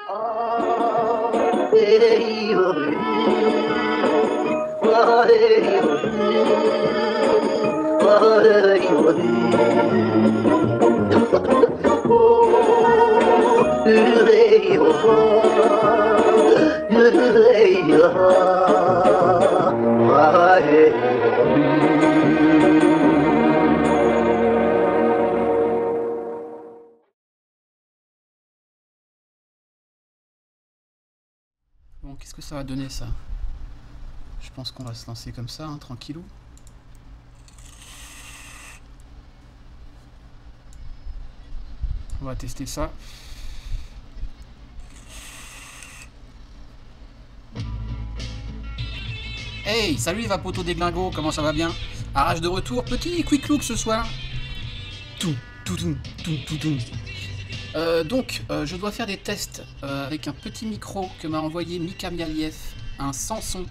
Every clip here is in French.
Bon, qu'est-ce que ça va donner ça? Je pense qu'on va se lancer comme ça, hein, tranquillou. On va tester ça. Hey, salut Vapoto des Glingos, comment ça va bien? Arrache de retour, petit quick look ce soir. Donc, je dois faire des tests avec un petit micro que m'a envoyé Mika Mialiev, un Samson.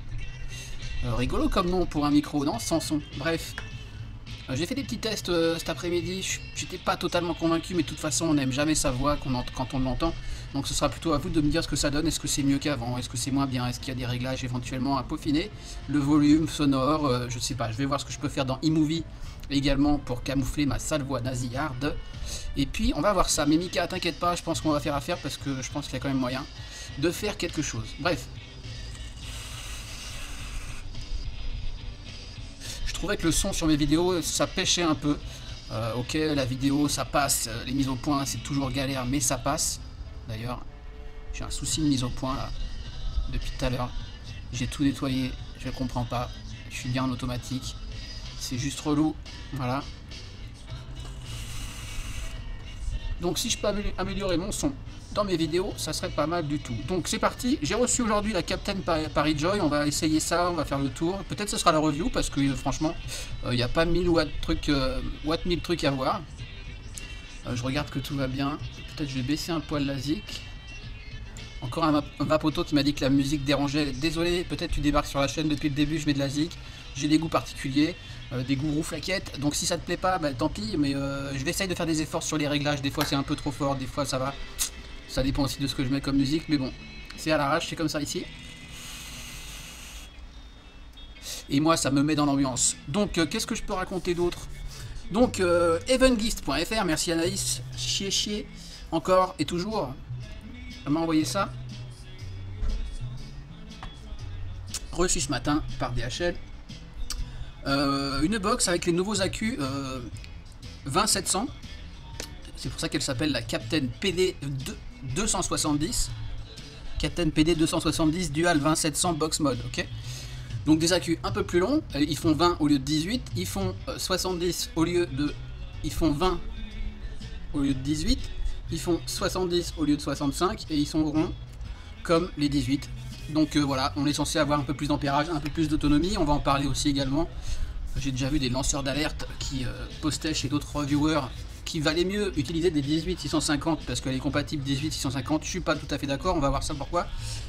Rigolo comme nom pour un micro, non? Samson. Bref, j'ai fait des petits tests cet après-midi. J'étais pas totalement convaincu, mais de toute façon, on n'aime jamais sa voix quand on l'entend. Donc, ce sera plutôt à vous de me dire ce que ça donne. Est-ce que c'est mieux qu'avant? Est-ce que c'est moins bien? Est-ce qu'il y a des réglages éventuellement à peaufiner? Le volume sonore, je sais pas. Je vais voir ce que je peux faire dans iMovie également pour camoufler ma sale voix nasillarde. Et puis, on va voir ça. Mais Mika, t'inquiète pas, je pense qu'on va faire affaire parce que je pense qu'il y a quand même moyen de faire quelque chose. Bref. Je trouvais que le son sur mes vidéos, ça pêchait un peu. Ok, la vidéo, ça passe. Les mises au point, c'est toujours galère, mais ça passe. D'ailleurs, j'ai un souci de mise au point là, depuis tout à l'heure. J'ai tout nettoyé, je ne comprends pas. Je suis bien en automatique. C'est juste relou. Voilà. Donc si je peux améliorer mon son dans mes vidéos, ça serait pas mal du tout. Donc c'est parti, j'ai reçu aujourd'hui la Captain Paris Joy, on va essayer ça, on va faire le tour. Peut-être ce sera la review parce que franchement, il n'y a pas 1000 watts trucs à voir. Je regarde que tout va bien. Peut-être je vais baisser un poil la zik. Encore un Vapoto qui m'a dit que la musique dérangeait. Désolé, peut-être tu débarques sur la chaîne depuis le début, je mets de la zik. J'ai des goûts particuliers, des goûts rouflaquettes. Donc si ça te plaît pas, bah, tant pis. Mais je vais essayer de faire des efforts sur les réglages. Des fois c'est un peu trop fort, des fois ça va. Ça dépend aussi de ce que je mets comme musique. Mais bon, c'est à l'arrache, c'est comme ça ici. Et moi ça me met dans l'ambiance. Donc qu'est-ce que je peux raconter d'autre? Donc evengeist.fr, merci Anaïs, chier, encore et toujours. Elle m'a envoyé ça. Reçu ce matin par DHL. Une box avec les nouveaux accus 20700. C'est pour ça qu'elle s'appelle la Captain PD 270. Captain PD 270 Dual 20700 Box Mode, ok. Donc des accus un peu plus longs, ils font 20 au lieu de 18, ils font 70 au lieu de... Ils font 20 au lieu de 18, ils font 70 au lieu de 65 et ils sont ronds comme les 18. Donc voilà, on est censé avoir un peu plus d'ampérage, un peu plus d'autonomie, on va en parler aussi également. J'ai déjà vu des lanceurs d'alerte qui postaient chez d'autres reviewers qui valait mieux utiliser des 18650 parce qu'elle est compatible 18650, je suis pas tout à fait d'accord, on va voir ça pourquoi.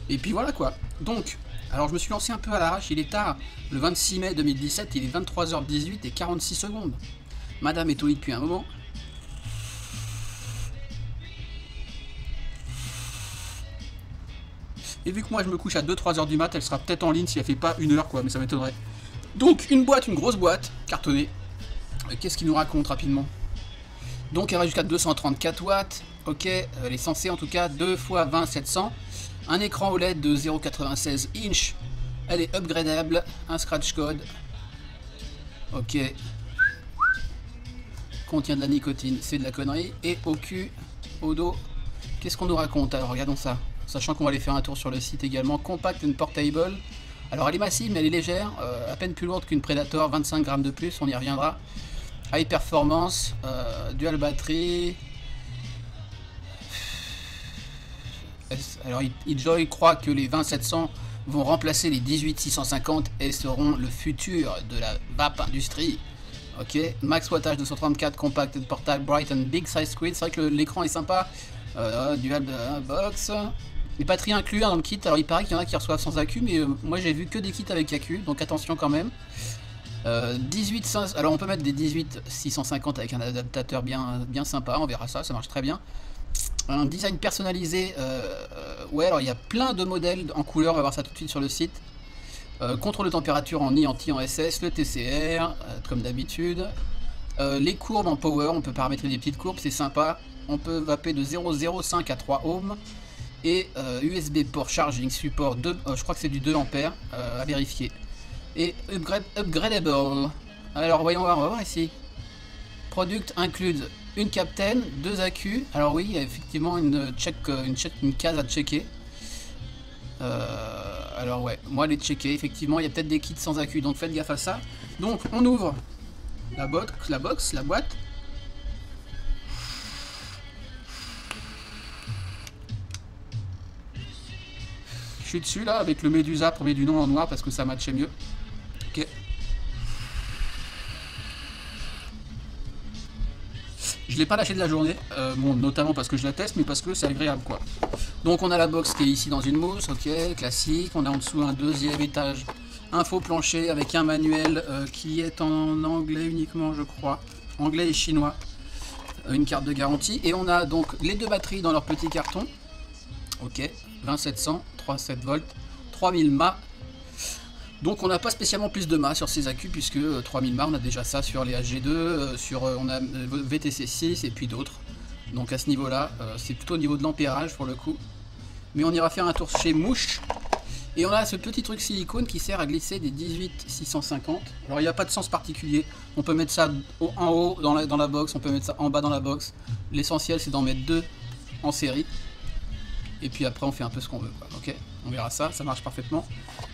Et puis voilà quoi. Donc, alors je me suis lancé un peu à l'arrache, il est tard, le 26 mai 2017, il est 23h18 et 46 secondes. Madame est au lit depuis un moment. Et vu que moi je me couche à 2-3 heures du mat, elle sera peut-être en ligne si elle fait pas 1 heure quoi, mais ça m'étonnerait. Donc une boîte, une grosse boîte, cartonnée. Qu'est-ce qu'il nous raconte rapidement? Donc elle va jusqu'à 234 watts, ok, elle est censée en tout cas 2 x 20 700. Un écran OLED de 0,96 inch, elle est upgradable, un scratch code, ok, contient de la nicotine, c'est de la connerie, et au cul, au dos, qu'est-ce qu'on nous raconte? Alors regardons ça, sachant qu'on va aller faire un tour sur le site également. Compact and portable, alors elle est massive mais elle est légère, à peine plus lourde qu'une Predator, 25 grammes de plus, on y reviendra. High performance, dual batterie. Alors Joy croit que les 20700 vont remplacer les 18650 et seront le futur de la vape industrie. Ok, max wattage 234, compact portable, bright and big size screen. C'est vrai que l'écran est sympa. Dual box. Les batteries incluses dans le kit. Alors il paraît qu'il y en a qui reçoivent sans accu, mais moi j'ai vu que des kits avec accu, donc attention quand même. 18 alors on peut mettre des 18650 avec un adaptateur bien sympa, on verra ça, ça marche très bien. Un design personnalisé Ouais, alors il y a plein de modèles en couleur, on va voir ça tout de suite sur le site. Contrôle de température en I, en T, en SS, le TCR, comme d'habitude. Les courbes en power, on peut paramétrer des petites courbes, c'est sympa. On peut vaper de 0,05 à 3 ohms. Et USB port charging support 2, je crois que c'est du 2 ampères à vérifier. Et upgradable. Alors voyons voir, on va voir ici. Product include une Captain, 2 accus. Alors oui, il y a effectivement une case à checker. Alors ouais, moi les checker, effectivement il y a peut-être des kits sans accus, donc faites gaffe à ça. Donc on ouvre la boîte. Je suis dessus là avec le Medusa premier du nom en noir parce que ça matchait mieux. Ok. Je l'ai pas lâché de la journée, bon, notamment parce que je la teste, mais parce que c'est agréable quoi. Donc on a la box qui est ici dans une mousse, ok, classique. On a en dessous un deuxième étage, un faux plancher avec un manuel qui est en anglais uniquement je crois, anglais et chinois. Une carte de garantie et on a donc les 2 batteries dans leur petit carton. Ok, 20700, 3,7 volts, 3000 mAh. Donc on n'a pas spécialement plus de mât sur ces accus puisque 3000 mAh on a déjà ça sur les HG2, on a VTC6 et puis d'autres. Donc à ce niveau là, c'est plutôt au niveau de l'ampérage pour le coup. Mais on ira faire un tour chez Mouche. Et on a ce petit truc silicone qui sert à glisser des 18650. Alors il n'y a pas de sens particulier. On peut mettre ça en haut dans la box, on peut mettre ça en bas dans la box. L'essentiel c'est d'en mettre 2 en série. Et puis après on fait un peu ce qu'on veut quoi. Ok, on verra ça, ça marche parfaitement.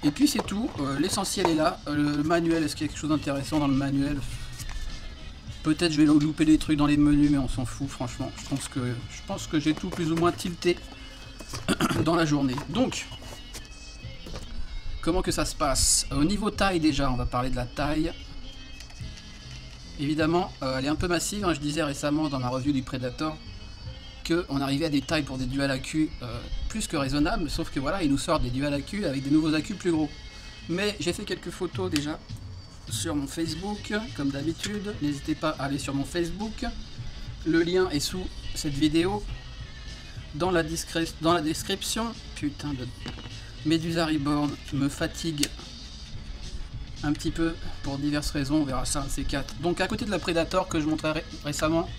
Et puis c'est tout, l'essentiel est là. Le manuel, est-ce qu'il y a quelque chose d'intéressant dans le manuel? Peut-être je vais louper des trucs dans les menus, mais on s'en fout franchement. Je pense que j'ai tout plus ou moins tilté dans la journée. Donc, comment que ça se passe? Au niveau taille déjà, on va parler de la taille. Évidemment, elle est un peu massive, hein. Je disais récemment dans ma review du Predator qu'on arrivait à des tailles pour des dual accus plus que raisonnables, sauf que voilà, ils nous sortent des dual accus avec des nouveaux accus plus gros. Mais j'ai fait quelques photos déjà sur mon Facebook, comme d'habitude. N'hésitez pas à aller sur mon Facebook. Le lien est sous cette vidéo. Dans la description. Putain de... Medusa Reborn me fatigue un petit peu pour diverses raisons. On verra ça, ces 4. Donc à côté de la Predator que je montrais récemment.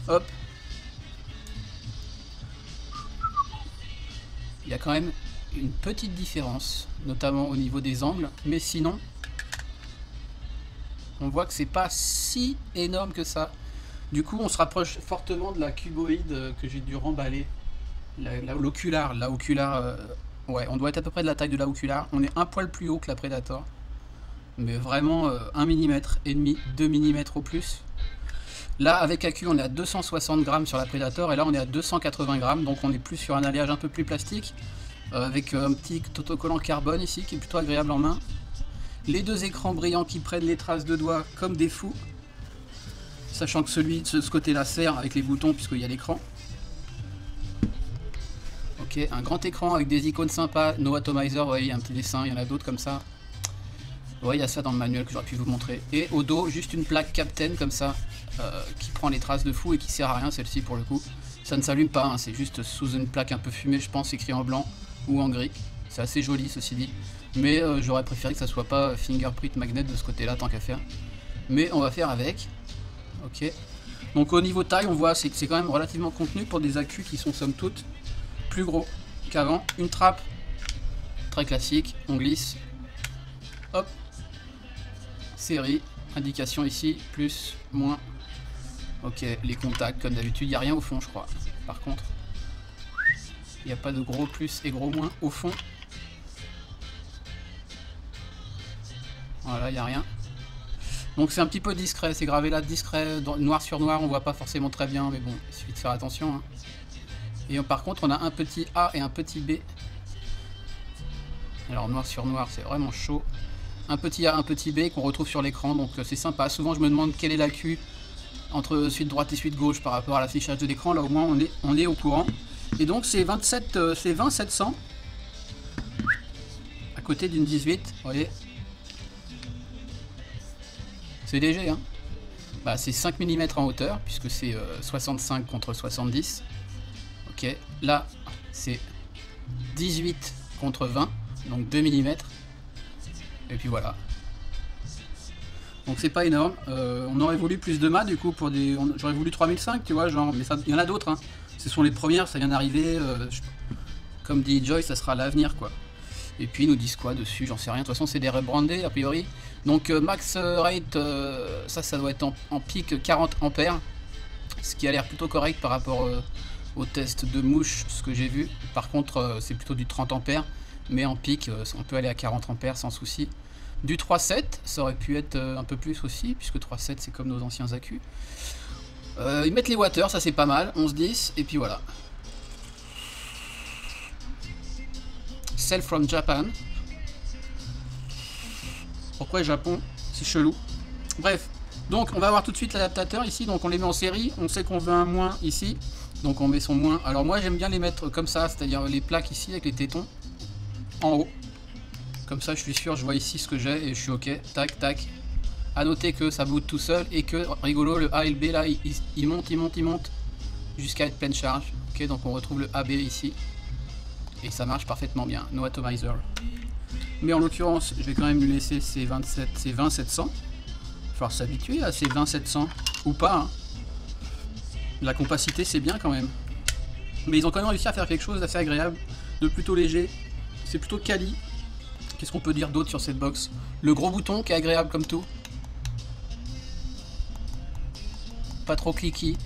Hop. Il y a quand même une petite différence, notamment au niveau des angles, mais sinon, on voit que c'est pas si énorme que ça. Du coup, on se rapproche fortement de la cuboïde que j'ai dû remballer. L'ocular, ouais, on doit être à peu près de la taille de la ocular. On est un poil plus haut que la Predator, mais vraiment 1 mm et demi, 2 mm au plus. Là, avec accu, on est à 260 grammes sur la Predator et là, on est à 280 grammes. Donc, on est plus sur un alliage un peu plus plastique avec un petit autocollant carbone ici qui est plutôt agréable en main. Les 2 écrans brillants qui prennent les traces de doigts comme des fous. Sachant que celui de ce côté-là sert avec les boutons puisqu'il y a l'écran. Ok, un grand écran avec des icônes sympas. No Atomizer, ouais, il y a un petit dessin, il y en a d'autres comme ça. Ouais, il y a ça dans le manuel que j'aurais pu vous montrer. Et au dos, juste une plaque Captain comme ça. Qui prend les traces de fou et qui sert à rien celle-ci pour le coup. Ça ne s'allume pas, hein, c'est juste sous une plaque un peu fumée je pense, écrit en blanc ou en gris. C'est assez joli ceci dit. Mais j'aurais préféré que ça soit pas fingerprint magnet de ce côté là tant qu'à faire. Mais on va faire avec. Ok. Donc au niveau taille on voit c'est quand même relativement contenu pour des accus qui sont somme toute plus gros qu'avant. Une trappe très classique, on glisse. Hop. Série, indication ici, plus, moins. Ok, les contacts comme d'habitude, il n'y a rien au fond je crois. Par contre, il n'y a pas de gros plus et gros moins au fond. Voilà, il n'y a rien. Donc c'est un petit peu discret, c'est gravé là discret, noir sur noir, on voit pas forcément très bien, mais bon, il suffit de faire attention. Hein. Et par contre, on a un petit A et un petit B. Alors noir sur noir, c'est vraiment chaud. Un petit A, un petit B qu'on retrouve sur l'écran, donc c'est sympa. Souvent je me demande quelle est l'accu entre suite droite et suite gauche par rapport à l'affichage de l'écran, là au moins on est au courant. Et donc c'est 20700 à côté d'une 18, vous voyez. C'est léger, hein. Bah, c'est 5 mm en hauteur, puisque c'est 65 contre 70. Ok, là c'est 18 contre 20, donc 2 mm. Et puis voilà. Donc c'est pas énorme. On aurait voulu plus de mâts du coup pour des. J'aurais voulu 3005, tu vois, genre, mais il y en a d'autres. Hein. Ce sont les premières, ça vient d'arriver. Comme dit Joy, ça sera l'avenir quoi. Et puis ils nous disent quoi dessus, j'en sais rien. De toute façon c'est des rebrandés a priori. Donc max rate, ça doit être en pic 40 ampères. Ce qui a l'air plutôt correct par rapport au test de mouche, ce que j'ai vu. Par contre c'est plutôt du 30 ampères. Mais en pic, on peut aller à 40 ampères sans souci. Du 3.7, ça aurait pu être un peu plus aussi, puisque 3.7 c'est comme nos anciens accus. Ils mettent les watters, ça c'est pas mal, 11-10, et puis voilà. Sell from Japan. Pourquoi Japon? C'est chelou. Bref, donc on va voir tout de suite l'adaptateur ici, donc on les met en série, on sait qu'on veut un moins ici, donc on met son moins. Alors moi j'aime bien les mettre comme ça, c'est-à-dire les plaques ici avec les tétons en haut. Comme ça je suis sûr, je vois ici ce que j'ai et je suis ok, tac tac. A noter que ça boot tout seul et que, rigolo, le A et le B là, il monte jusqu'à être pleine charge. Ok, donc on retrouve le AB ici. Et ça marche parfaitement bien, no atomizer. Mais en l'occurrence, je vais quand même lui laisser ces 20700. Il va falloir s'habituer à ces 20700 ou pas. Hein. La compacité c'est bien quand même. Mais ils ont quand même réussi à faire quelque chose d'assez agréable, de plutôt léger. C'est plutôt quali. Qu'est-ce qu'on peut dire d'autre sur cette box? Le gros bouton qui est agréable comme tout. Pas trop cliquy.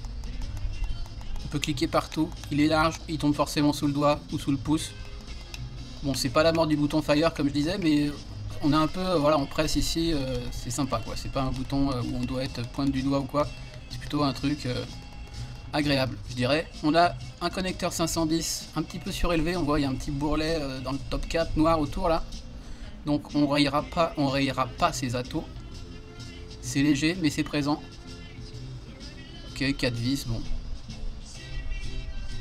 On peut cliquer partout. Il est large, il tombe forcément sous le doigt ou sous le pouce. Bon, c'est pas la mort du bouton Fire comme je disais, mais on a un peu, voilà, on presse ici, c'est sympa quoi. C'est pas un bouton où on doit être pointe du doigt ou quoi. C'est plutôt un truc agréable, je dirais. On a un connecteur 510 un petit peu surélevé. On voit il y a un petit bourrelet dans le top cap noir autour là. Donc on rayera pas ces atos. C'est léger, mais c'est présent. Ok, 4 vis, bon.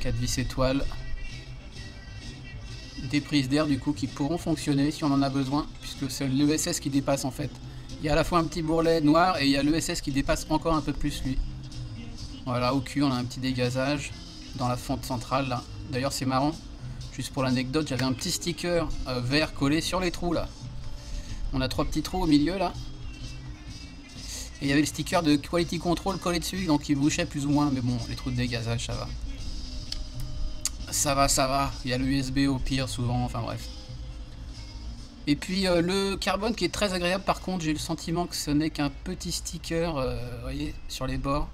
4 vis étoiles. Des prises d'air du coup qui pourront fonctionner si on en a besoin, puisque c'est l'ESS qui dépasse en fait. Il y a à la fois un petit bourrelet noir et il y a l'ESS qui dépasse encore un peu plus lui. Voilà, au cul on a un petit dégazage dans la fente centrale là. D'ailleurs c'est marrant, juste pour l'anecdote, j'avais un petit sticker vert collé sur les trous là. On a 3 petits trous au milieu là. Et il y avait le sticker de Quality Control collé dessus, donc il bouchait plus ou moins, mais bon, les trous de dégazage ça va. Ça va, il y a le USB au pire souvent, enfin bref. Et puis le carbone qui est très agréable par contre, j'ai le sentiment que ce n'est qu'un petit sticker, vous voyez, sur les bords.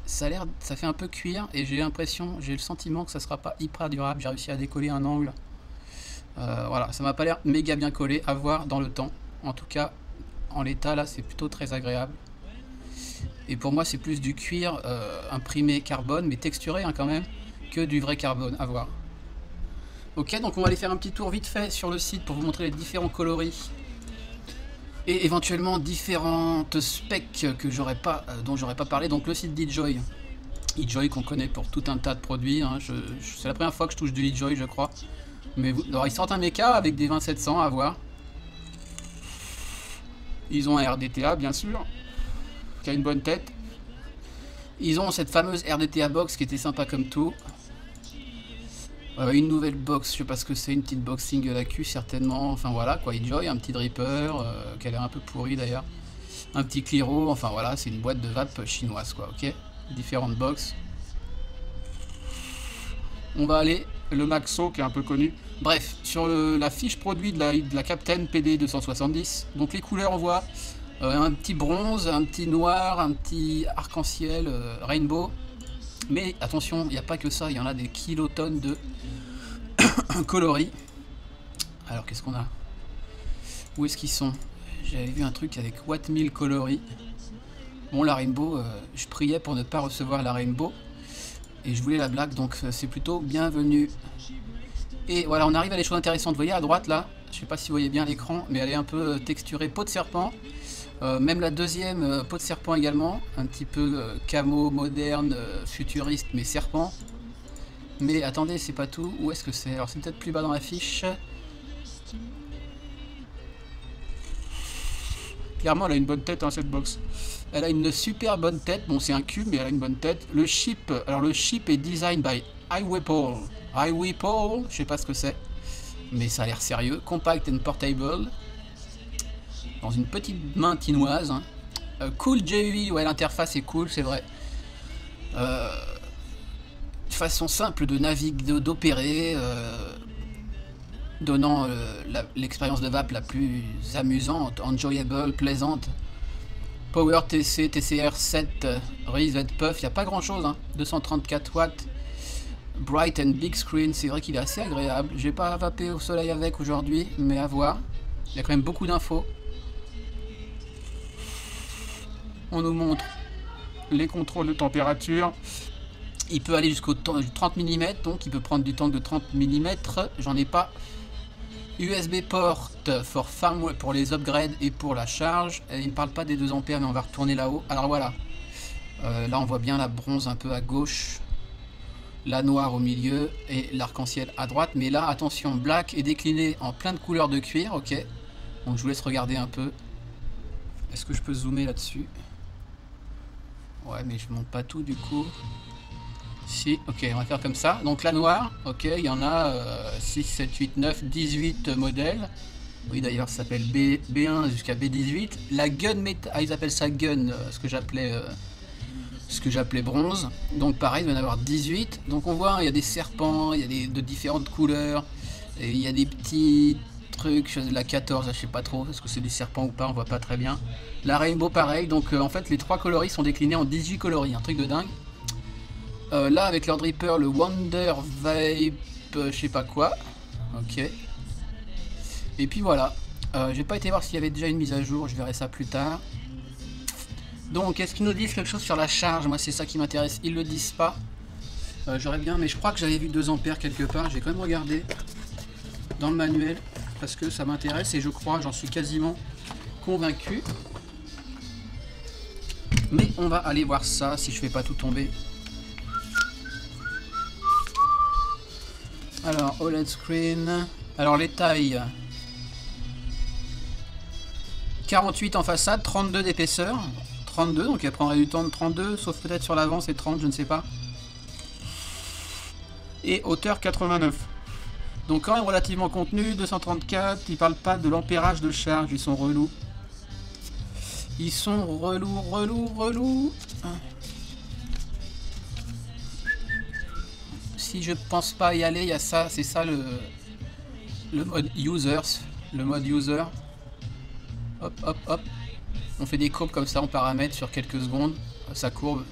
Ça fait un peu cuir et j'ai le sentiment que ça sera pas hyper durable. J'ai réussi à décoller un angle. Voilà, ça m'a pas l'air méga bien collé, à voir dans le temps. En tout cas, en l'état là, c'est plutôt très agréable. Et pour moi, c'est plus du cuir imprimé carbone, mais texturé hein, quand même, que du vrai carbone, à voir. Ok, donc on va aller faire un petit tour vite fait sur le site pour vous montrer les différents coloris et éventuellement différentes specs que dont j'aurais pas parlé. Donc le site d'eJoy, eJoy qu'on connaît pour tout un tas de produits. Hein. C'est la première fois que je touche de eJoy, je crois. Mais alors ils sortent un méca avec des 2700 à voir. Ils ont un RDTA bien sûr, qui a une bonne tête. Ils ont cette fameuse RDTA box qui était sympa comme tout. Une nouvelle box, je sais pas ce que c'est, une petite box single AQ certainement, enfin voilà quoi, eJoy, un petit dripper, qui a l'air un peu pourri d'ailleurs, un petit Cliro, enfin voilà, c'est une boîte de vape chinoise quoi, ok, différentes box. On va aller, le Maxo qui est un peu connu, bref, sur la fiche produit de la Captain PD 270, donc les couleurs on voit un petit bronze, un petit noir, un petit arc-en-ciel, rainbow. Mais attention, il n'y a pas que ça, il y en a des kilotonnes de coloris. Alors qu'est-ce qu'on a? Où est-ce qu'ils sont? J'avais vu un truc avec Watt 1000 coloris. Bon, la rainbow, je priais pour ne pas recevoir la rainbow. Et je voulais la black, donc c'est plutôt bienvenu. Et voilà, on arrive à des choses intéressantes. Vous voyez à droite là, je sais pas si vous voyez bien l'écran, mais elle est un peu texturée peau de serpent. Même la deuxième, peau de serpent également, un petit peu camo, moderne, futuriste, mais serpent. Mais attendez, c'est pas tout. Où est-ce que c'est? Alors c'est peut-être plus bas dans la fiche. Clairement, elle a une bonne tête, hein, cette box. Elle a une super bonne tête. Bon, c'est un cube, mais elle a une bonne tête. Le chip, alors le chip est design by iWipple. iWipple, je sais pas ce que c'est, mais ça a l'air sérieux. Compact and portable. Dans une petite main tinoise. Hein. Cool GUI, ouais, l'interface est cool, c'est vrai. Façon simple de naviguer, d'opérer, donnant l'expérience de VAP la plus amusante, enjoyable, plaisante. Power TC, TCR 7, Reset Puff, il n'y a pas grand chose, hein. 234 watts. Bright and big screen, c'est vrai qu'il est assez agréable. J'ai pas vapé au soleil avec aujourd'hui, mais à voir. Il y a quand même beaucoup d'infos. On nous montre les contrôles de température. Il peut aller jusqu'au 30 mm, donc il peut prendre du tank de 30 mm. J'en ai pas. USB port for firmware pour les upgrades et pour la charge. Et il ne parle pas des 2 ampères, mais on va retourner là-haut. Alors voilà. Là, on voit bien la bronze un peu à gauche, la noire au milieu et l'arc-en-ciel à droite. Mais là, attention, black est décliné en plein de couleurs de cuir. Ok. Donc je vous laisse regarder un peu. Est-ce que je peux zoomer là-dessus? Ouais, mais je monte pas tout du coup. Si, ok, on va faire comme ça. Donc la noire, ok, il y en a 6, 7, 8, 9, 18 modèles. Oui, d'ailleurs, ça s'appelle B1 jusqu'à B18. La gun, ils appellent ça gun, ce que j'appelais bronze. Donc pareil, il va y en avoir 18. Donc on voit, il y a des serpents, il y a de différentes couleurs. Et il y a des petits trucs, la 14, je sais pas trop, est-ce que c'est des serpents ou pas, on voit pas très bien. La Rainbow, pareil. Donc en fait, les 3 coloris sont déclinés en 18 coloris, un truc de dingue. Là avec leur dripper, le Wonder Vape, je sais pas quoi. Ok. Et puis voilà. J'ai pas été voir s'il y avait déjà une mise à jour, je verrai ça plus tard. Donc est-ce qu'ils nous disent quelque chose sur la charge? Moi c'est ça qui m'intéresse. Ils le disent pas. J'aurais bien, mais je crois que j'avais vu 2 ampères quelque part. J'ai quand même regardé dans le manuel parce que ça m'intéresse et je crois, j'en suis quasiment convaincu. Mais on va aller voir ça si je fais pas tout tomber. Alors, OLED screen. Alors, les tailles. 48 en façade, 32 d'épaisseur. 32, donc elle prendrait du temps de 32, sauf peut-être sur l'avant, c'est 30, je ne sais pas. Et hauteur 89. Donc, quand même relativement contenu, 234. Ils parlent pas de l'ampérage de charge, ils sont relous. Ils sont relous. Si je pense pas y aller, il y a ça, c'est ça le mode users, le mode user. Hop, hop, hop. On fait des courbes comme ça en paramètres sur quelques secondes. Sa courbe,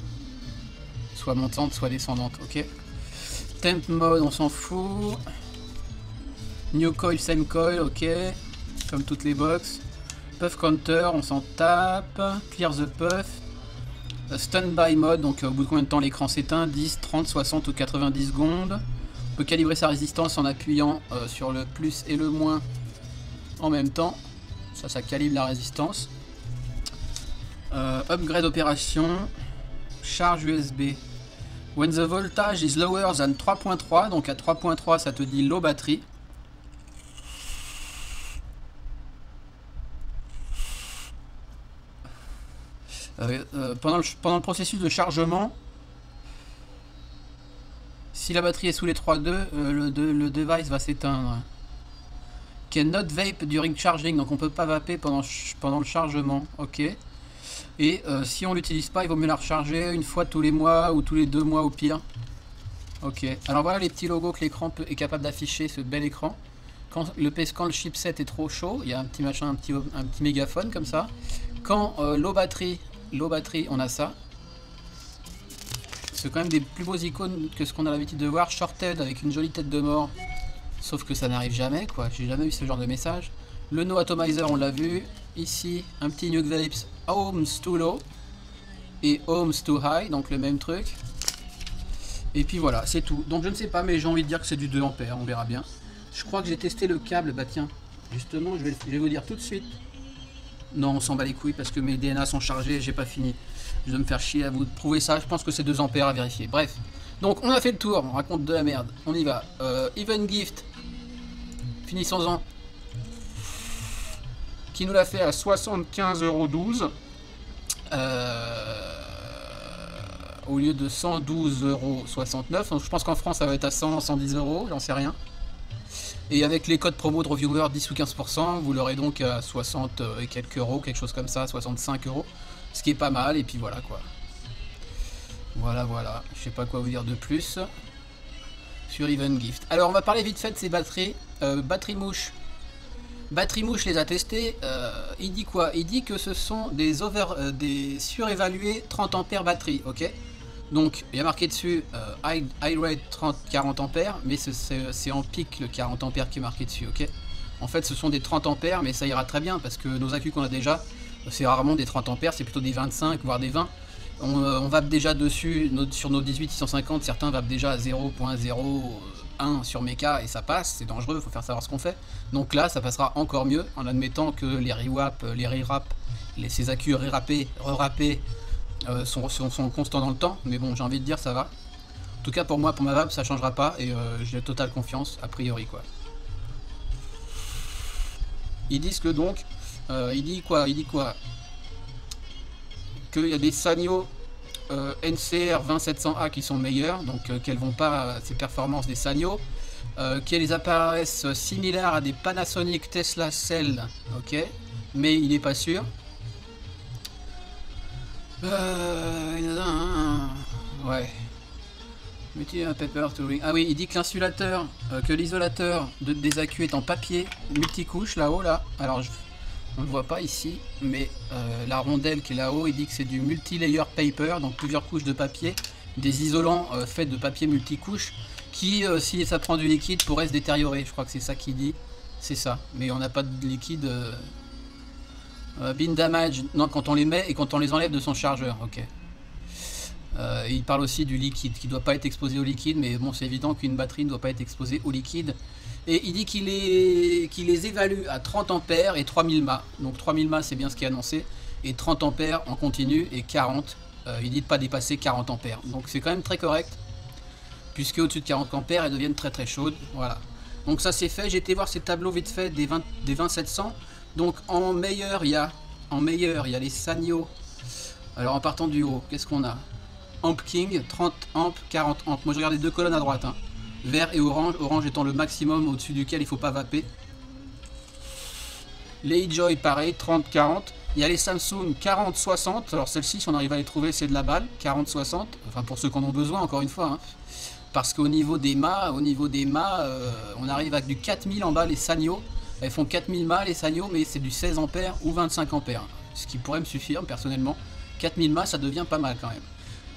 soit montante, soit descendante. Ok. Temp mode, on s'en fout. New coil, same coil, ok. Comme toutes les box. Puff counter, on s'en tape. Clear the puff. Standby mode, donc au bout de combien de temps l'écran s'éteint? 10, 30, 60 ou 90 secondes. On peut calibrer sa résistance en appuyant sur le plus et le moins en même temps. Ça calibre la résistance. Upgrade opération. Charge USB. When the voltage is lower than 3.3, donc à 3.3 ça te dit low batterie. Pendant le processus de chargement, si la batterie est sous les 3.2, le device va s'éteindre. Cannot vape during charging, donc on peut pas vaper pendant le chargement. Ok. Et si on l'utilise pas, il vaut mieux la recharger une fois tous les mois ou tous les 2 mois au pire. Ok. Alors voilà les petits logos que l'écran est capable d'afficher, ce bel écran. Quand le chipset est trop chaud, il y a un petit machin, un petit mégaphone comme ça. Quand low batterie, on a ça. C'est quand même des plus beaux icônes que ce qu'on a l'habitude de voir. Shorted avec une jolie tête de mort. Sauf que ça n'arrive jamais, quoi. J'ai jamais vu ce genre de message. Le No Atomizer, on l'a vu. Ici, un petit Nuke Vapes Ohms too low et Ohms too high, donc le même truc. Et puis voilà, c'est tout. Donc je ne sais pas, mais j'ai envie de dire que c'est du 2 ampères, on verra bien. Je crois que j'ai testé le câble, bah tiens, justement, je vais vous dire tout de suite. Non, on s'en bat les couilles parce que mes DNA sont chargés, j'ai pas fini. Je vais me faire chier à vous prouver ça, je pense que c'est 2 ampères à vérifier. Bref, donc on a fait le tour, on raconte de la merde, on y va. Even Gift, finissons-en. Qui nous l'a fait à 75,12 €. au lieu de 112,69 €. Donc je pense qu'en France ça va être à 100, 110 €, j'en sais rien. Et avec les codes promo de reviewer 10 ou 15%, vous l'aurez donc à 60 et quelques euros, quelque chose comme ça, 65 €. Ce qui est pas mal, et puis voilà quoi. Voilà, je sais pas quoi vous dire de plus sur Even Gift. Alors on va parler vite fait de ces batteries. Batterie Mouche, je les a testées. Il dit quoi? Il dit que ce sont des surévalués 30 ampères batterie, ok. Donc il y a marqué dessus high rate 40 ampères, mais c'est en pic le 40 ampères qui est marqué dessus, ok. En fait ce sont des 30 ampères, mais ça ira très bien parce que nos accus qu'on a déjà, c'est rarement des 30 ampères, c'est plutôt des 25 voire des 20. On vape déjà dessus sur nos 18-650, certains vapent déjà à 0.01 sur méca et ça passe, c'est dangereux, il faut faire savoir ce qu'on fait. Donc là ça passera encore mieux en admettant que les rewap, les re-rap, ces accus re-rappés sont constants dans le temps, mais bon j'ai envie de dire ça va. En tout cas pour moi, pour ma vape ça changera pas et j'ai totale confiance a priori quoi. Ils disent que donc, il dit quoi qu'il y a des Sanyo NCR 20700A qui sont meilleurs, donc qu'elles vont pas à ces performances des Sanyo, qu'elles apparaissent similaires à des Panasonic Tesla Cell, ok, mais il n'est pas sûr. Ouais. Mettez un paper to ring. Ah oui, il dit que l'insulateur, que l'isolateur des accus est en papier multicouche là-haut là. Alors on ne le voit pas ici, mais la rondelle qui est là-haut, il dit que c'est du multi-layer paper, donc plusieurs couches de papier, des isolants faits de papier multicouche, qui, si ça prend du liquide, pourrait se détériorer. Je crois que c'est ça qu'il dit, c'est ça. Mais on n'a pas de liquide bin damage, non, quand on les met et quand on les enlève de son chargeur, ok. Il parle aussi du liquide, qui ne doit pas être exposé au liquide, mais bon, c'est évident qu'une batterie ne doit pas être exposée au liquide. Et il dit qu'il les évalue à 30 ampères et 3000 mAh. Donc 3000 mAh c'est bien ce qui est annoncé. Et 30 ampères en continu et 40. Il dit de ne pas dépasser 40 ampères. Donc c'est quand même très correct. Puisque au-dessus de 40 ampères, elles deviennent très très chaudes. Voilà. Donc ça c'est fait. J'ai été voir ces tableaux vite fait des 20700. Donc en meilleur, il y a les Sanyo. Alors en partant du haut, qu'est-ce qu'on a? Amp King, 30 amps, 40 amps. Moi je regarde les deux colonnes à droite. Hein. Vert et orange, orange étant le maximum au-dessus duquel il ne faut pas vaper. Les eJoy pareil, 30-40. Il y a les Samsung 40-60. Alors celle-ci, si on arrive à les trouver, c'est de la balle. 40-60. Enfin pour ceux qui en ont besoin, encore une fois. Hein. Parce qu'au niveau des mâts, on arrive avec du 4000 en bas, les Sanyo. Elles font 4000 mâts les Sanyo, mais c'est du 16 ampères ou 25 ampères. Ce qui pourrait me suffire personnellement. 4000 mâts, ça devient pas mal quand même.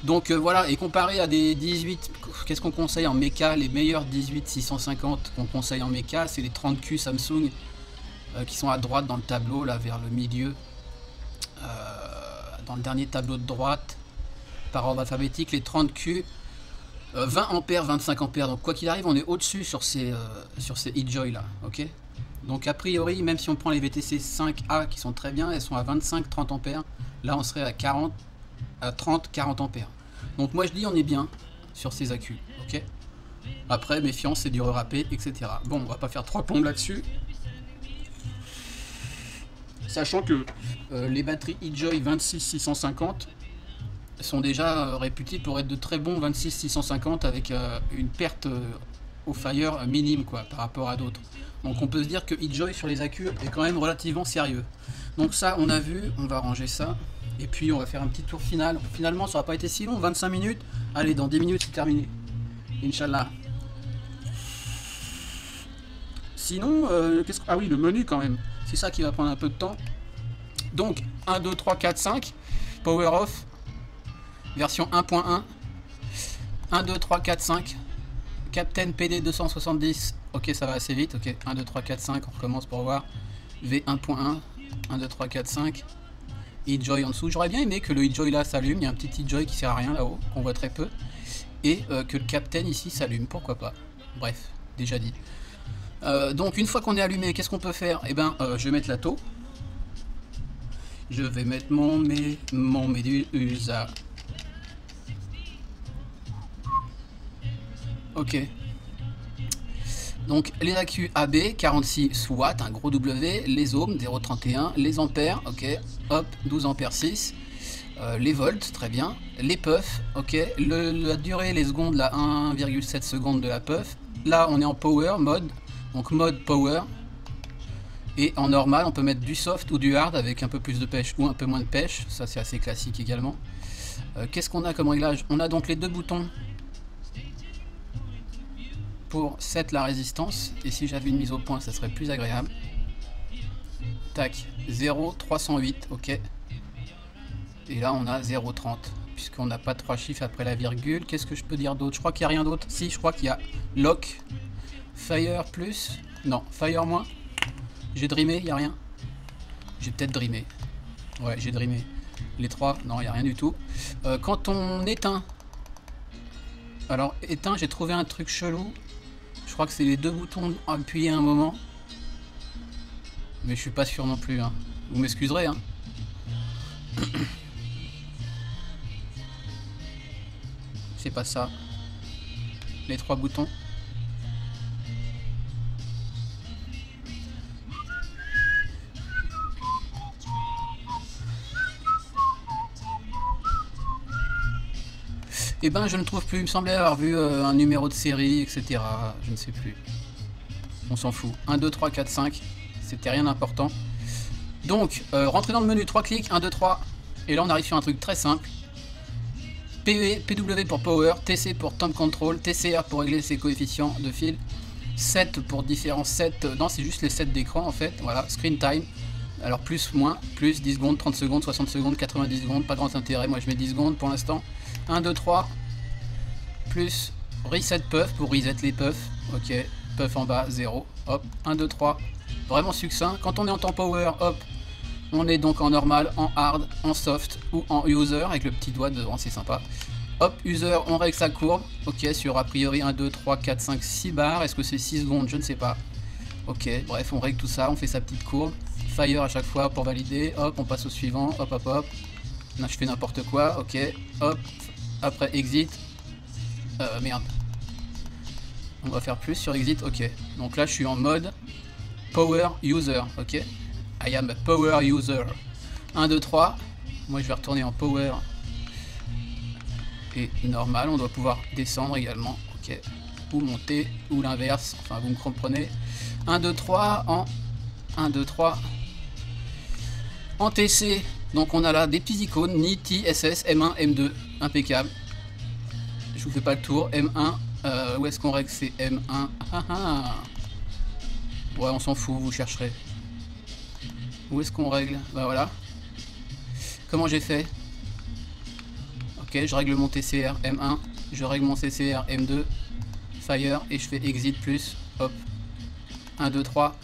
Donc voilà, et comparé à des 18, qu'est-ce qu'on conseille en méca? Les meilleurs 18-650 qu'on conseille en méca, c'est les 30Q Samsung qui sont à droite dans le tableau, là vers le milieu, dans le dernier tableau de droite, par ordre alphabétique, les 30Q, 20 ampères, 25 ampères. Donc quoi qu'il arrive, on est au-dessus sur ces eJoy là, ok. Donc a priori, même si on prend les VTC 5A qui sont très bien, elles sont à 25-30 ampères. Là, on serait à 30-40 ampères. Donc moi je dis on est bien sur ces accus, ok. Après méfiance, c'est du re-râpé, etc. Bon, on va pas faire 3 plombes là-dessus. Sachant que les batteries eJoy 26650 sont déjà réputées pour être de très bons 26650 avec une perte au fire minime quoi par rapport à d'autres. Donc on peut se dire que eJoy sur les accus est quand même relativement sérieux. Donc ça on a vu, on va ranger ça. Et puis on va faire un petit tour final. Finalement ça n'a pas été si long, 25 minutes. Allez, dans 10 minutes c'est terminé. Inch'Allah. Sinon, ah oui, le menu quand même. C'est ça qui va prendre un peu de temps. Donc 1, 2, 3, 4, 5. Power off. Version 1.1. 1, 2, 3, 4, 5. Captain PD 270. Ok, ça va assez vite. Ok, 1, 2, 3, 4, 5. On recommence pour voir. V1.1. 1, 2, 3, 4, 5. eJoy en dessous. J'aurais bien aimé que le eJoy là s'allume. Il y a un petit eJoy qui sert à rien là-haut, qu'on voit très peu. Et que le Captain ici s'allume. Pourquoi pas. Bref, déjà dit. Donc une fois qu'on est allumé, qu'est-ce qu'on peut faire? Eh ben, je vais mettre la taux. Je vais mettre mon Medusa. Ok. Donc les accus AB 46 watts, un gros W, les ohms 0,31, les ampères, ok, hop, 12 ampères 6. Les volts, très bien. Les puffs, ok. La durée, les secondes, la 1,7 secondes de la puff. Là, on est en power mode, donc mode power. Et en normal, on peut mettre du soft ou du hard avec un peu plus de pêche ou un peu moins de pêche. Ça, c'est assez classique également. Qu'est-ce qu'on a comme réglage? On a donc les deux boutons pour set la résistance. Et si j'avais une mise au point, ça serait plus agréable. Tac, 0,308, ok. Et là, on a 0,30, puisqu'on n'a pas 3 chiffres après la virgule. Qu'est-ce que je peux dire d'autre? Je crois qu'il n'y a rien d'autre. Si, je crois qu'il y a lock, fire plus, non, fire moins. J'ai dreamé, il n'y a rien. J'ai peut-être dreamé. Ouais, j'ai dreamé. Les 3, non, il n'y a rien du tout. Quand on éteint, alors éteint, j'ai trouvé un truc chelou. Je crois que c'est les deux boutons appuyés à un moment. Mais je suis pas sûr non plus, hein. Vous m'excuserez, hein. C'est pas ça. Les 3 boutons. Eh ben, je ne trouve plus. Il me semblait avoir vu un numéro de série, etc. Je ne sais plus. On s'en fout. 1, 2, 3, 4, 5. C'était rien d'important. Donc, rentrer dans le menu, 3 clics, 1, 2, 3. Et là, on arrive sur un truc très simple. PW pour Power, TC pour Time Control, TCR pour régler ses coefficients de fil, 7 pour différents sets, non c'est juste les sets d'écran en fait, voilà, Screen Time, alors plus, moins, plus, 10 secondes, 30 secondes, 60 secondes, 90 secondes, pas grand intérêt, moi je mets 10 secondes pour l'instant, 1, 2, 3, plus Reset Puff pour reset les puffs, ok, puff en bas, 0, hop, 1, 2, 3, vraiment succinct, quand on est en temps Power, hop, on est donc en normal, en hard, en soft ou en user avec le petit doigt devant, c'est sympa. Hop, user, on règle sa courbe. Ok, sur a priori 1, 2, 3, 4, 5, 6 barres. Est-ce que c'est 6 secondes? Je ne sais pas. Ok, bref, on règle tout ça, on fait sa petite courbe. Fire à chaque fois pour valider. Hop, on passe au suivant. Hop, hop, hop. Là, je fais n'importe quoi. Ok, hop. Après, exit. Merde. On va faire plus sur exit. Ok. Donc là, je suis en mode power user. Ok. I am a power user. 1, 2, 3. Moi, je vais retourner en power. Et normal, on doit pouvoir descendre également. Ok. Ou monter, ou l'inverse. Enfin, vous me comprenez. 1, 2, 3 en 1, 2, 3. En TC, donc on a là des petits icônes, NI, T, SS, M1, M2. Impeccable. Je vous fais pas le tour. M1, où est-ce qu'on règle? C'est M1. Ah, ah. Ouais, on s'en fout, vous chercherez. Où est-ce qu'on règle? Bah voilà. Comment j'ai fait? Ok, je règle mon TCR M1, je règle mon CCR M2, Fire, et je fais exit plus, hop, 1, 2, 3.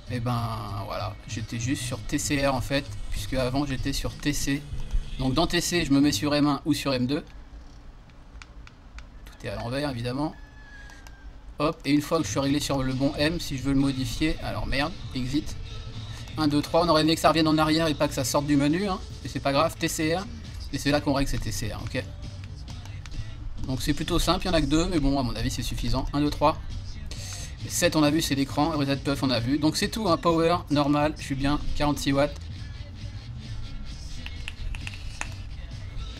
Et ben voilà, j'étais juste sur TCR en fait, puisque avant j'étais sur TC. Donc dans TC, je me mets sur M1 ou sur M2. Tout est à l'envers évidemment. Hop, et une fois que je suis réglé sur le bon M, si je veux le modifier, alors merde, exit. 1, 2, 3, on aurait aimé que ça revienne en arrière et pas que ça sorte du menu, hein. Et c'est pas grave, TCR, et c'est là qu'on règle ces TCR, ok. Donc c'est plutôt simple, il y en a que 2, mais bon, à mon avis c'est suffisant. 1, 2, 3. 7 on a vu, c'est l'écran, Reset Puff on a vu. Donc c'est tout, hein, Power, normal, je suis bien, 46 watts.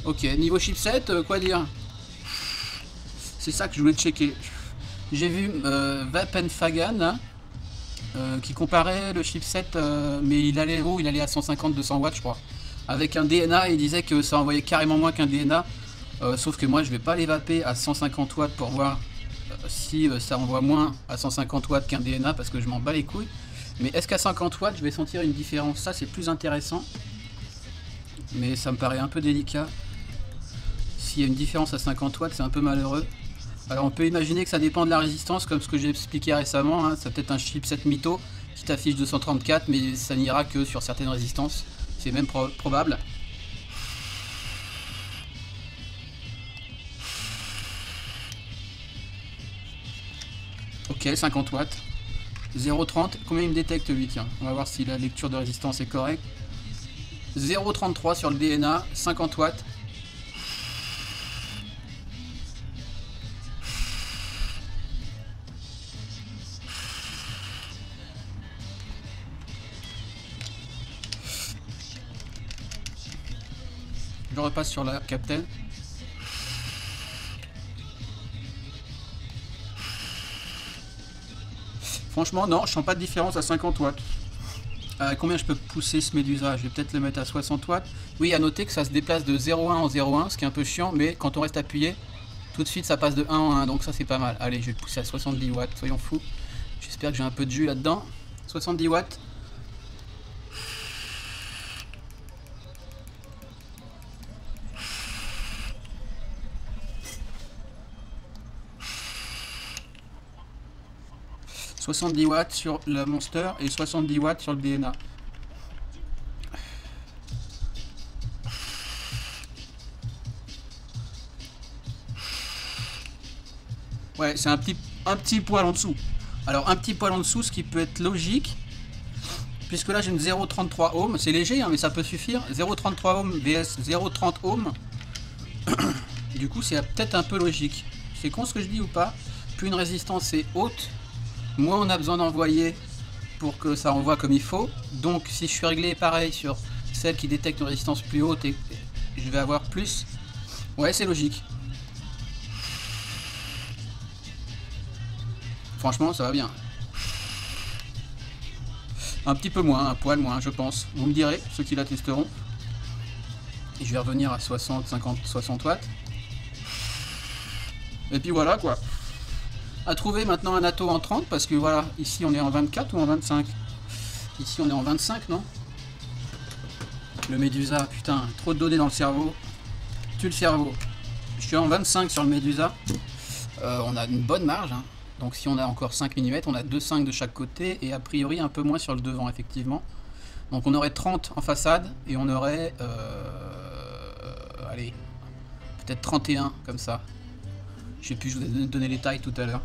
Ok, niveau chipset, quoi dire? C'est ça que je voulais checker. J'ai vu Vapenfagan, hein, qui comparait le chipset, mais il allait où? Il allait à 150-200 watts je crois. Avec un DNA, il disait que ça envoyait carrément moins qu'un DNA. Sauf que moi je vais pas les vaper à 150 watts pour voir si ça envoie moins à 150 watts qu'un DNA, parce que je m'en bats les couilles. Mais est-ce qu'à 50 watts je vais sentir une différence? Ça c'est plus intéressant. Mais ça me paraît un peu délicat. S'il y a une différence à 50 watts, c'est un peu malheureux. Alors on peut imaginer que ça dépend de la résistance, comme ce que j'ai expliqué récemment, hein. C'est peut-être un chipset mytho qui t'affiche 234, mais ça n'ira que sur certaines résistances. C'est même probable. Ok, 50 watts. 0,30. Combien il me détecte lui? Tiens, on va voir si la lecture de résistance est correcte. 0,33 sur le DNA, 50 watts. Je repasse sur la Captain. Franchement, non, je sens pas de différence à 50 watts. Combien je peux pousser ce Médusa? Je vais peut-être le mettre à 60 watts. Oui, à noter que ça se déplace de 0,1 en 0,1, ce qui est un peu chiant, mais quand on reste appuyé, tout de suite ça passe de 1 en 1, donc ça c'est pas mal. Allez, je vais le pousser à 70 watts, soyons fous. J'espère que j'ai un peu de jus là-dedans. 70 watts. « 70 watts sur le Monster et 70 watts sur le DNA. Ouais, c'est un petit poil en dessous. Alors un petit poil en dessous, ce qui peut être logique, puisque là j'ai une 0,33 ohms, c'est léger hein, mais ça peut suffire. 0,33 ohms vs 0,30 ohms. Du coup c'est peut-être un peu logique. C'est con ce que je dis ou pas? Plus une résistance est haute, moins on a besoin d'envoyer pour que ça envoie comme il faut. Donc si je suis réglé pareil sur celle qui détecte une résistance plus haute, et je vais avoir plus. Ouais, c'est logique. Franchement, ça va bien. Un petit peu moins, un poil moins, je pense. Vous me direz, ceux qui la testeront. Et je vais revenir à 60, 50, 60 watts. Et puis voilà quoi. À trouver maintenant un atto en 30, parce que voilà, ici on est en 24 ou en 25. Ici on est en 25, non? Le Médusa, putain, trop de données dans le cerveau. Tue le cerveau. Je suis en 25 sur le Médusa. On a une bonne marge, hein. Donc si on a encore 5 mm, on a 2,5 de chaque côté et a priori un peu moins sur le devant effectivement. Donc on aurait 30 en façade et on aurait allez, peut-être 31 comme ça. Je sais plus, je vous ai donné les tailles tout à l'heure.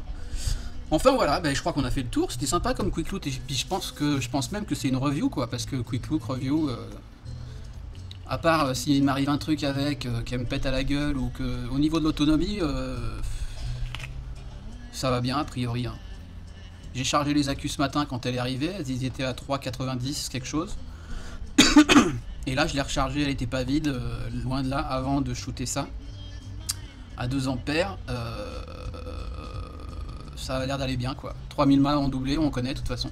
Enfin voilà, ben, je crois qu'on a fait le tour, c'était sympa comme quick loot et puis je pense même que c'est une review quoi, parce que quick loot, review, à part s'il m'arrive un truc avec, qui me pète à la gueule ou que au niveau de l'autonomie, ça va bien a priori. Hein. J'ai chargé les accus ce matin quand elle est arrivée, ils étaient à 3,90 quelque chose. Et là je l'ai rechargé, elle n'était pas vide, loin de là, avant de shooter ça. À 2 ampères, ça a l'air d'aller bien quoi. 3000 mAh en doublé, on connaît de toute façon.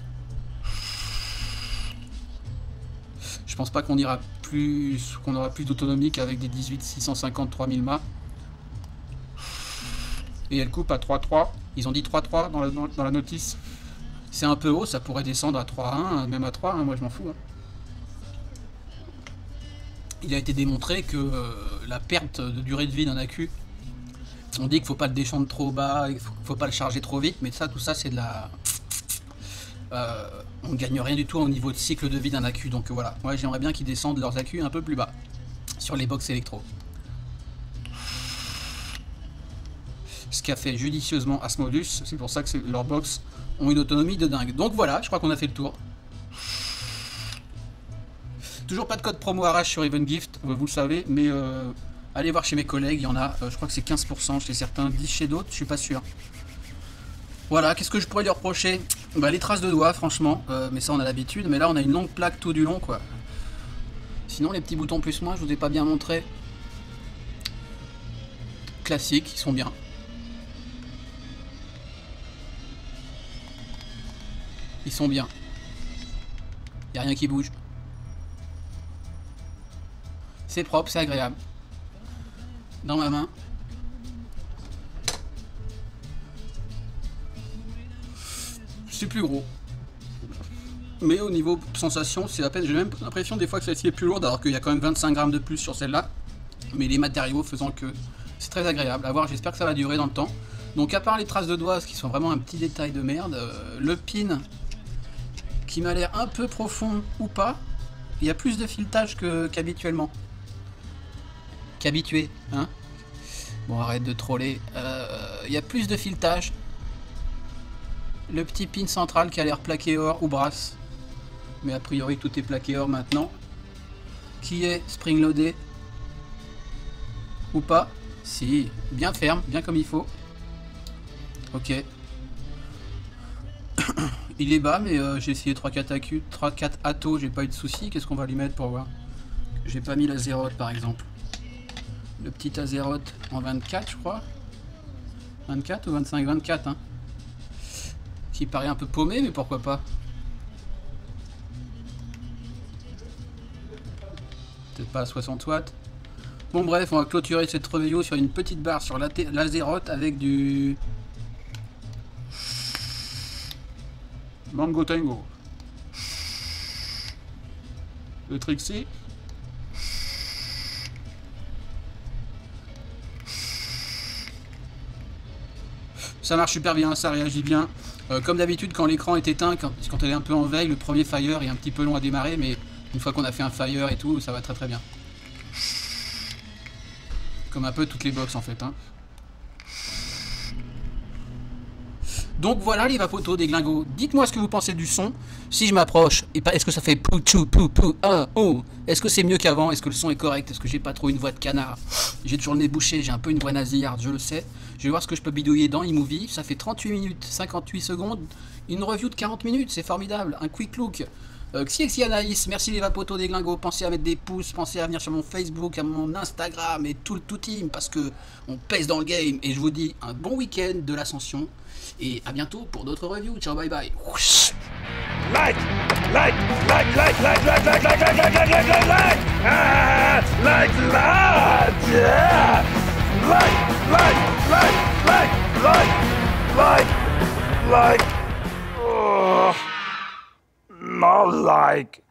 Je pense pas qu'on aura plus d'autonomie qu'avec des 18 650 3000 mAh. Et elle coupe à 3.3. Ils ont dit 3.3 dans la notice. C'est un peu haut, ça pourrait descendre à 3.1, même à 3, hein, moi je m'en fous. Hein. Il a été démontré que la perte de durée de vie d'un accu, on dit qu'il faut pas le descendre trop bas, il faut pas le charger trop vite, mais ça, tout ça c'est de la... on ne gagne rien du tout au niveau de cycle de vie d'un accu, donc voilà. Moi j'aimerais bien qu'ils descendent leurs accus un peu plus bas, sur les box électro. Ce qu'a fait judicieusement Asmodus, c'est pour ça que leurs box ont une autonomie de dingue. Donc voilà, je crois qu'on a fait le tour. Toujours pas de code promo arrache sur Evengift, vous le savez, mais allez voir chez mes collègues, il y en a, je crois que c'est 15% chez certains, 10 chez d'autres, je suis pas sûr. Voilà, qu'est-ce que je pourrais lui reprocher? Bah, les traces de doigts, franchement, mais ça on a l'habitude, mais là on a une longue plaque tout du long, quoi. Sinon les petits boutons plus moins, je vous ai pas bien montré. Classiques, ils sont bien. Ils sont bien. Il n'y a rien qui bouge. C'est propre, c'est agréable. Dans ma main. C'est plus gros. Mais au niveau sensation, c'est à peine. J'ai même l'impression des fois que celle-ci est plus lourde, alors qu'il y a quand même 25 grammes de plus sur celle-là. Mais les matériaux faisant que c'est très agréable à voir. J'espère que ça va durer dans le temps. Donc à part les traces de doigts, qui sont vraiment un petit détail de merde, le pin qui m'a l'air un peu profond ou pas, il y a plus de filetage qu'habituellement. Qu'habitué, hein. Bon, arrête de troller. Il y a plus de filetage. Le petit pin central qui a l'air plaqué or ou brasse. Mais a priori tout est plaqué or maintenant. Qui est spring loadé ou pas? Si, bien ferme, bien comme il faut. Ok. Il est bas, mais j'ai essayé 3-4 attos, j'ai pas eu de soucis. Qu'est-ce qu'on va lui mettre pour voir? J'ai pas mis la zérote par exemple. Le petit Azeroth en 24, je crois. 24 ou 25? 24, hein. Qui paraît un peu paumé, mais pourquoi pas. Peut-être pas à 60 watts. Bon bref, on va clôturer cette review sur une petite barre sur l'Azeroth avec du Mango Tango. Le Trixie. Ça marche super bien, ça réagit bien. Comme d'habitude, quand l'écran est éteint, quand elle est un peu en veille, le premier fire est un petit peu long à démarrer, mais une fois qu'on a fait un fire et tout, ça va très très bien. Comme un peu toutes les box en fait. Hein. Donc voilà les vapotos des glingos. Dites-moi ce que vous pensez du son. Si je m'approche, est-ce que ça fait pou chou pou pou ah oh? Est-ce que c'est mieux qu'avant? Est-ce que le son est correct? Est-ce que j'ai pas trop une voix de canard? J'ai toujours le nez bouché, j'ai un peu une voix nasillarde, je le sais. Je vais voir ce que je peux bidouiller dans eMovie. Ça fait 38 minutes, 58 secondes. Une review de 40 minutes, c'est formidable. Un quick look. Xi Anaïs, merci les vapotos des glingos. Pensez à mettre des pouces, pensez à venir sur mon Facebook, à mon Instagram et tout le team parce que on pèse dans le game. Et je vous dis un bon week-end de l'ascension. Et à bientôt pour d'autres reviews. Ciao, bye bye. Like, like, like, like, like, like, like, like, like, like, like, like, like, like, ah, like, yeah, like, oh, not like.